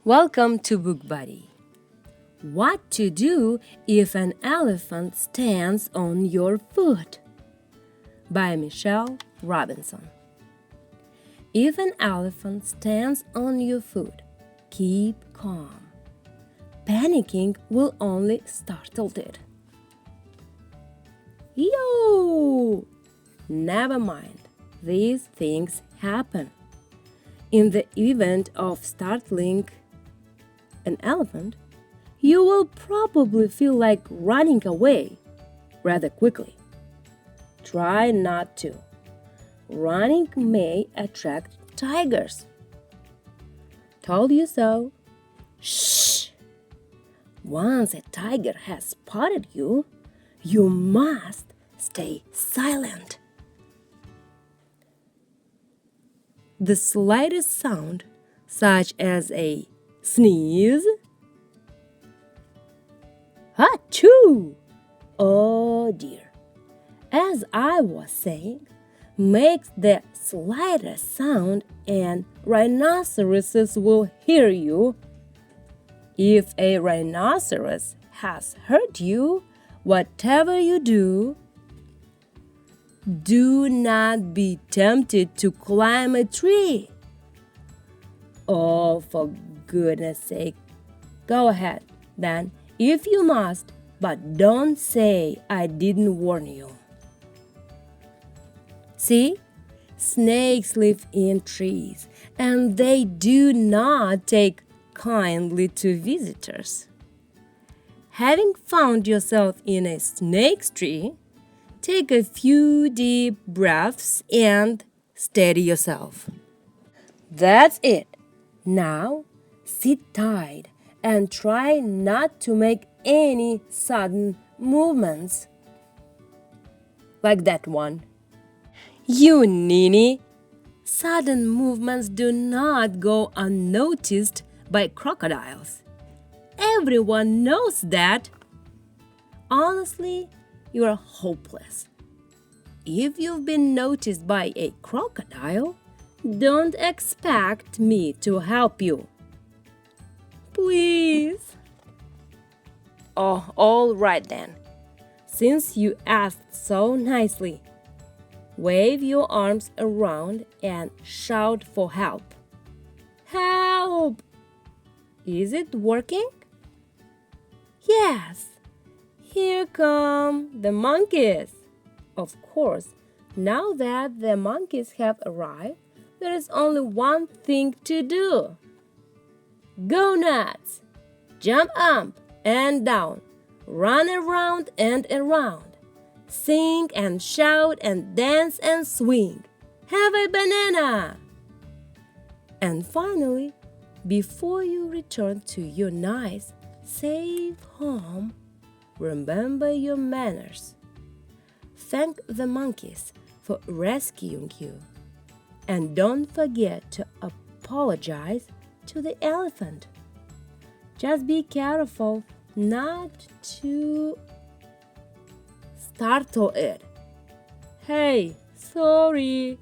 Welcome to Book Buddy. What to do if an elephant stands on your foot? By Michelle Robinson. If an elephant stands on your foot, keep calm. Panicking will only startle it. Yo! Never mind. These things happen. In the event of startling an elephant, you will probably feel like running away rather quickly. Try not to. Running may attract tigers. Told you so. Shh! Once a tiger has spotted you, you must stay silent. The slightest sound, such as a sneeze, achoo! Oh dear. As I was saying, makes the slightest sound and rhinoceroses will hear you. If a rhinoceros has heard you, whatever you do not be tempted to climb a tree. Oh, for goodness sake, go ahead then, if you must, but don't say I didn't warn you. See, snakes live in trees, and they do not take kindly to visitors. Having found yourself in a snake's tree, take a few deep breaths and steady yourself. That's it. Now, sit tight and try not to make any sudden movements. Like that one. You ninny! Sudden movements do not go unnoticed by crocodiles. Everyone knows that. Honestly, you are hopeless. If you've been noticed by a crocodile, don't expect me to help you. Please. Oh, all right then. Since you asked so nicely, wave your arms around and shout for help. Help! Is it working? Yes. Here come the monkeys. Of course, now that the monkeys have arrived, there is only one thing to do. Go nuts! Jump up and down, run around and around, sing and shout and dance and swing. Have a banana! And finally, before you return to your nice, safe home, remember your manners. Thank the monkeys for rescuing you. And don't forget to apologize to the elephant. Just be careful not to startle it. Hey, sorry.